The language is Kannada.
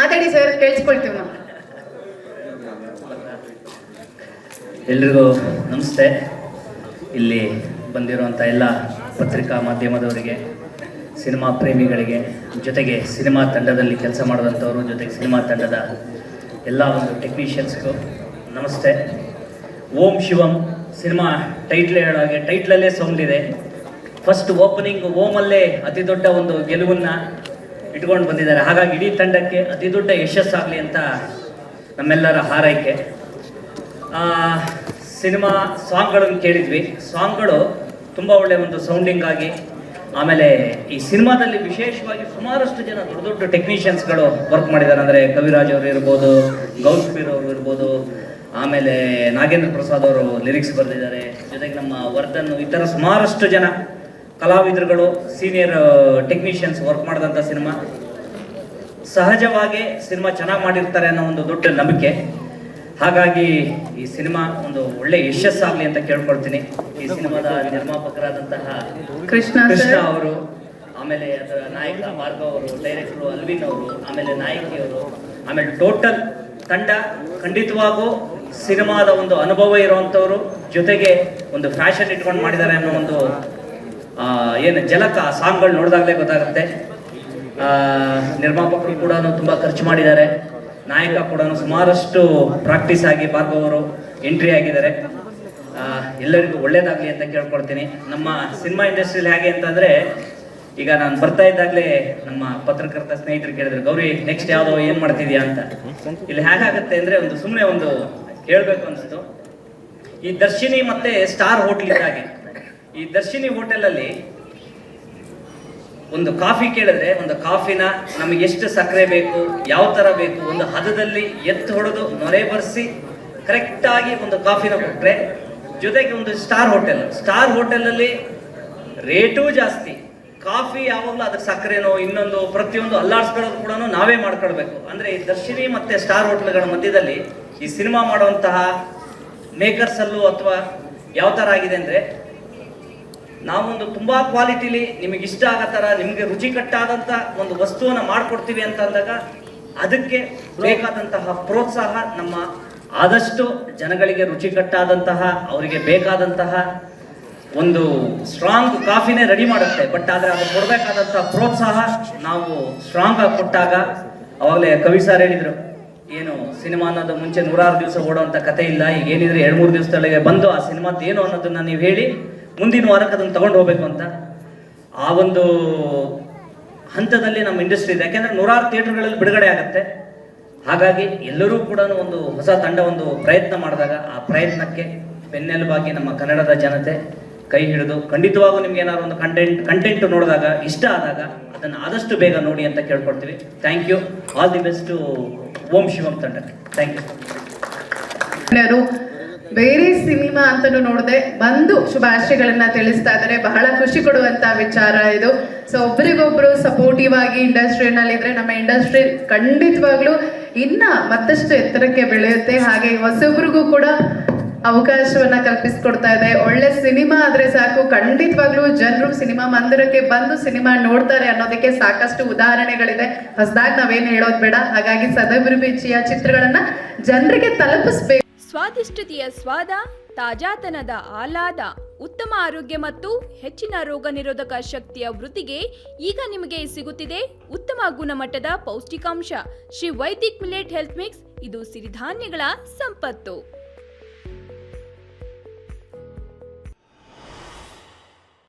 ಮಾತಾಡಿ ಸರ್, ಕೇಳಿಸ್ಕೊಳ್ತೀವಿ ನಾವು. ಎಲ್ರಿಗೂ ನಮಸ್ತೆ. ಇಲ್ಲಿ ಬಂದಿರುವಂಥ ಎಲ್ಲ ಪತ್ರಿಕಾ ಮಾಧ್ಯಮದವರಿಗೆ, ಸಿನಿಮಾ ಪ್ರೇಮಿಗಳಿಗೆ, ಜೊತೆಗೆ ಸಿನಿಮಾ ತಂಡದಲ್ಲಿ ಕೆಲಸ ಮಾಡಿದಂಥವರು, ಜೊತೆಗೆ ಸಿನಿಮಾ ತಂಡದ ಎಲ್ಲ ಒಂದು ಟೆಕ್ನಿಷಿಯನ್ಸ್ಗೂ ನಮಸ್ತೆ. ಓಂ ಶಿವಂ ಸಿನಿಮಾ ಟೈಟ್ಲ್ ಹೇಳೋಗೆ ಟೈಟ್ಲಲ್ಲೇ ಸೌಂಡ್ ಇದೆ. ಫಸ್ಟ್ ಓಪನಿಂಗ್ ಓಮಲ್ಲೇ ಅತಿ ದೊಡ್ಡ ಒಂದು ಗೆಲುವನ್ನು ಇಟ್ಕೊಂಡು ಬಂದಿದ್ದಾರೆ. ಹಾಗಾಗಿ ಇಡೀ ತಂಡಕ್ಕೆ ಅತಿ ದೊಡ್ಡ ಯಶಸ್ಸಾಗಲಿ ಅಂತ ನಮ್ಮೆಲ್ಲರ ಹಾರೈಕೆ. ಸಿನಿಮಾ ಸಾಂಗ್ಗಳನ್ನು ಕೇಳಿದ್ವಿ. ಸಾಂಗ್ಗಳು ತುಂಬ ಒಳ್ಳೆಯ ಒಂದು ಸೌಂಡಿಂಗ್ ಆಗಿ, ಆಮೇಲೆ ಈ ಸಿನಿಮಾದಲ್ಲಿ ವಿಶೇಷವಾಗಿ ಸುಮಾರಷ್ಟು ಜನ ದೊಡ್ಡ ದೊಡ್ಡ ಟೆಕ್ನಿಷಿಯನ್ಸ್ಗಳು ವರ್ಕ್ ಮಾಡಿದ್ದಾರೆ. ಅಂದರೆ ಕವಿರಾಜ್ ಅವರು ಇರ್ಬೋದು, ಗೌಸ್ಪೀರ್ ಅವರು ಇರ್ಬೋದು, ಆಮೇಲೆ ನಾಗೇಂದ್ರ ಪ್ರಸಾದ್ ಅವರು ಲಿರಿಕ್ಸ್ ಬರೆದಿದ್ದಾರೆ, ಜೊತೆಗೆ ನಮ್ಮ ವರ್ಧನ್, ಈ ಥರ ಸುಮಾರಷ್ಟು ಜನ ಕಲಾವಿದರುಗಳು, ಸೀನಿಯರ್ ಟೆಕ್ನಿಷಿಯನ್ಸ್ ವರ್ಕ್ ಮಾಡಿದಂಥ ಸಿನಿಮಾ. ಸಹಜವಾಗಿ ಸಿನಿಮಾ ಚೆನ್ನಾಗಿ ಮಾಡಿರ್ತಾರೆ ಅನ್ನೋ ಒಂದು ದೊಡ್ಡ ನಂಬಿಕೆ. ಹಾಗಾಗಿ ಈ ಸಿನಿಮಾ ಒಂದು ಒಳ್ಳೆ ಯಶಸ್ಸಾಗಲಿ ಅಂತ ಕೇಳ್ಕೊಳ್ತೀನಿ. ಈ ಸಿನಿಮಾದ ನಿರ್ಮಾಪಕರಾದಂತಹ ಕೃಷ್ಣ ಅವರು, ಆಮೇಲೆ ಅದರ ನಾಯಕ ಭಾರ್ಗವ್ ಅವರು, ಡೈರೆಕ್ಟರು ಅಲ್ವಿನ್ ಅವರು, ಆಮೇಲೆ ನಾಯಕಿಯವರು, ಆಮೇಲೆ ಟೋಟಲ್ ತಂಡ ಖಂಡಿತವಾಗೂ ಸಿನಿಮಾದ ಒಂದು ಅನುಭವ ಇರುವಂಥವ್ರು, ಜೊತೆಗೆ ಒಂದು ಫ್ಯಾಷನ್ ಇಟ್ಕೊಂಡು ಮಾಡಿದ್ದಾರೆ ಅನ್ನೋ ಒಂದು ಏನು ಜಲಕ ಸಾಂಗ್ಗಳು ನೋಡಿದಾಗಲೇ ಗೊತ್ತಾಗುತ್ತೆ. ನಿರ್ಮಾಪಕರು ಕೂಡ ತುಂಬ ಖರ್ಚು ಮಾಡಿದ್ದಾರೆ. ನಾಯಕ ಕೂಡ ಸುಮಾರಷ್ಟು ಪ್ರಾಕ್ಟೀಸ್ ಆಗಿ ಭಾರ್ಗವ್ ಅವರು ಎಂಟ್ರಿ ಆಗಿದ್ದಾರೆ. ಎಲ್ಲರಿಗೂ ಒಳ್ಳೇದಾಗಲಿ ಅಂತ ಕೇಳ್ಕೊಳ್ತೀನಿ. ನಮ್ಮ ಸಿನಿಮಾ ಇಂಡಸ್ಟ್ರಿಯಲ್ಲಿ ಹೇಗೆ ಅಂತಂದರೆ, ಈಗ ನಾನು ಬರ್ತಾ ಇದ್ದಾಗಲೇ ನಮ್ಮ ಪತ್ರಕರ್ತ ಸ್ನೇಹಿತರು ಕೇಳಿದ್ರು, ಗೌರಿ ನೆಕ್ಸ್ಟ್ ಯಾವುದೋ ಏನು ಮಾಡ್ತಿದ್ಯಾ ಅಂತ. ಇಲ್ಲಿ ಹೇಗಾಗುತ್ತೆ ಅಂದರೆ, ಒಂದು ಸುಮ್ಮನೆ ಒಂದು ಹೇಳಬೇಕು ಅನಿಸ್ತು. ಈ ದರ್ಶಿನಿ ಮತ್ತು ಸ್ಟಾರ್ ಹೋಟ್ಲ್ ಇದ್ದಾಗೆ, ಈ ದರ್ಶಿನಿ ಹೋಟೆಲಲ್ಲಿ ಒಂದು ಕಾಫಿ ಕೇಳಿದ್ರೆ, ಒಂದು ಕಾಫಿನ ನಮಗೆ ಎಷ್ಟು ಸಕ್ಕರೆ ಬೇಕು, ಯಾವ ಥರ ಬೇಕು, ಒಂದು ಹದದಲ್ಲಿ ಎತ್ತು ಹೊಡೆದು ನೊರೆ ಬರೆಸಿ ಕರೆಕ್ಟಾಗಿ ಒಂದು ಕಾಫಿನ ಕೊಟ್ಟರೆ, ಜೊತೆಗೆ ಒಂದು ಸ್ಟಾರ್ ಹೋಟೆಲಲ್ಲಿ ರೇಟೂ ಜಾಸ್ತಿ, ಕಾಫಿ ಯಾವಾಗಲೂ ಅದಕ್ಕೆ ಸಕ್ಕರೆನೋ ಇನ್ನೊಂದು ಪ್ರತಿಯೊಂದು ಅಲ್ಲಾಡಿಸ್ಕೊಳ್ಳೋದು ಕೂಡ ನಾವೇ ಮಾಡ್ಕೊಳ್ಬೇಕು. ಅಂದರೆ ಈ ದರ್ಶಿನಿ ಮತ್ತು ಸ್ಟಾರ್ ಹೋಟೆಲ್ಗಳ ಮಧ್ಯದಲ್ಲಿ ಈ ಸಿನಿಮಾ ಮಾಡುವಂತಹ ಮೇಕರ್ಸಲ್ಲೂ ಅಥವಾ ಯಾವ ಥರ ಆಗಿದೆ ಅಂದರೆ, ನಾವೊಂದು ತುಂಬ ಕ್ವಾಲಿಟಿಲಿ ನಿಮಗೆ ಇಷ್ಟ ಆಗೋ ಥರ, ನಿಮಗೆ ರುಚಿಕಟ್ಟಾದಂಥ ಒಂದು ವಸ್ತುವನ್ನು ಮಾಡಿಕೊಡ್ತೀವಿ ಅಂತ ಅಂದಾಗ ಅದಕ್ಕೆ ಬೇಕಾದಂತಹ ಪ್ರೋತ್ಸಾಹ ನಮ್ಮ ಆದಷ್ಟು ಜನಗಳಿಗೆ ರುಚಿಕಟ್ಟಾದಂತಹ, ಅವರಿಗೆ ಬೇಕಾದಂತಹ ಒಂದು ಸ್ಟ್ರಾಂಗ್ ಕಾಫಿನೇ ರೆಡಿ ಮಾಡುತ್ತೆ. ಬಟ್ ಆದರೆ ಅದು ಕೊಡಬೇಕಾದಂಥ ಪ್ರೋತ್ಸಾಹ ನಾವು ಸ್ಟ್ರಾಂಗ್ ಆಗಿ ಕೊಟ್ಟಾಗ, ಅವಾಗಲೇ ಕವಿ ಸಾರ್ ಹೇಳಿದರು, ಏನು ಸಿನಿಮಾ ಅನ್ನೋದು ಮುಂಚೆ 106 ದಿವಸ ಓಡೋವಂಥ ಕತೆ ಇಲ್ಲ, ಈಗ ಏನಿದ್ರೆ 2-3 ದಿವಸದೊಳಗೆ ಬಂದು ಆ ಸಿನಿಮಾದ ಏನು ಅನ್ನೋದನ್ನು ನೀವು ಹೇಳಿ ಮುಂದಿನ ವಾರಕ್ಕೆ ಅದನ್ನು ತಗೊಂಡು ಹೋಗ್ಬೇಕು ಅಂತ ಆ ಒಂದು ಹಂತದಲ್ಲಿ ನಮ್ಮ ಇಂಡಸ್ಟ್ರಿ ಇದೆ. ಯಾಕೆಂದರೆ 106 ಥಿಯೇಟರ್ಗಳಲ್ಲಿ ಬಿಡುಗಡೆ ಆಗುತ್ತೆ. ಹಾಗಾಗಿ ಎಲ್ಲರೂ ಕೂಡ ಒಂದು ಹೊಸ ತಂಡ ಒಂದು ಪ್ರಯತ್ನ ಮಾಡಿದಾಗ, ಆ ಪ್ರಯತ್ನಕ್ಕೆ ಬೆನ್ನೆಲುಬಾಗಿ ನಮ್ಮ ಕನ್ನಡದ ಜನತೆ ಕೈ ಹಿಡಿದು, ಖಂಡಿತವಾಗೂ ನಿಮ್ಗೆ ಏನಾದ್ರು ಒಂದು ಕಂಟೆಂಟ್ ನೋಡಿದಾಗ ಇಷ್ಟ ಆದಾಗ ಅದನ್ನು ಆದಷ್ಟು ಬೇಗ ನೋಡಿ ಅಂತ ಕೇಳ್ಕೊಡ್ತೀವಿ. Thank you. All the best to Om Shivam ತಂಡಕ್ಕೆ. Thank you. ಬೇರೆ ಸಿನಿಮಾ ಅಂತಲೂ ನೋಡದೆ ಬಂದು ಶುಭಾಶಯಗಳನ್ನ ತಿಳಿಸ್ತಾ ಇದ್ದಾರೆ. ಬಹಳ ಖುಷಿ ಕೊಡುವಂತ ವಿಚಾರ ಇದು. ಸೊ ಒಬ್ರಿಗೊಬ್ರು ಸಪೋರ್ಟಿವ್ ಆಗಿ ಇಂಡಸ್ಟ್ರಿನಲ್ಲಿ ಇದ್ರೆ ನಮ್ಮ ಇಂಡಸ್ಟ್ರಿ ಖಂಡಿತವಾಗ್ಲೂ ಇನ್ನ ಮತ್ತಷ್ಟು ಎತ್ತರಕ್ಕೆ ಬೆಳೆಯುತ್ತೆ. ಹಾಗೆ ಹೊಸೊಬ್ರಿಗೂ ಕೂಡ ಅವಕಾಶವನ್ನ ಕಲ್ಪಿಸ್ಕೊಡ್ತಾ ಇದೆ. ಒಳ್ಳೆ ಸಿನಿಮಾ ಆದ್ರೆ ಸಾಕು, ಖಂಡಿತವಾಗ್ಲೂ ಜನರು ಸಿನಿಮಾ ಮಂದಿರಕ್ಕೆ ಬಂದು ಸಿನಿಮಾ ನೋಡ್ತಾರೆ ಅನ್ನೋದಕ್ಕೆ ಸಾಕಷ್ಟು ಉದಾಹರಣೆಗಳಿದೆ. ಹೊಸದಾಗಿ ನಾವೇನು ಹೇಳೋದು ಬೇಡ. ಹಾಗಾಗಿ ಸದಭಿರುಚಿಯ ಚಿತ್ರಗಳನ್ನ ಜನರಿಗೆ ತಲುಪಿಸ್ಬೇಕು. ಸ್ವಾದಿಷ್ಟತೆಯ ಸ್ವಾದ, ತಾಜಾತನದ ಆಹ್ಲಾದ, ಉತ್ತಮ ಆರೋಗ್ಯ ಮತ್ತು ಹೆಚ್ಚಿನ ರೋಗ ನಿರೋಧಕ ಶಕ್ತಿಯ ವೃದ್ಧಿಗೆ ಈಗ ನಿಮಗೆ ಸಿಗುತ್ತಿದೆ ಉತ್ತಮ ಗುಣಮಟ್ಟದ ಪೌಷ್ಟಿಕಾಂಶ. Shri Vaidik millet health mix. ಇದು ಸಿರಿಧಾನ್ಯಗಳ ಸಂಪತ್ತು.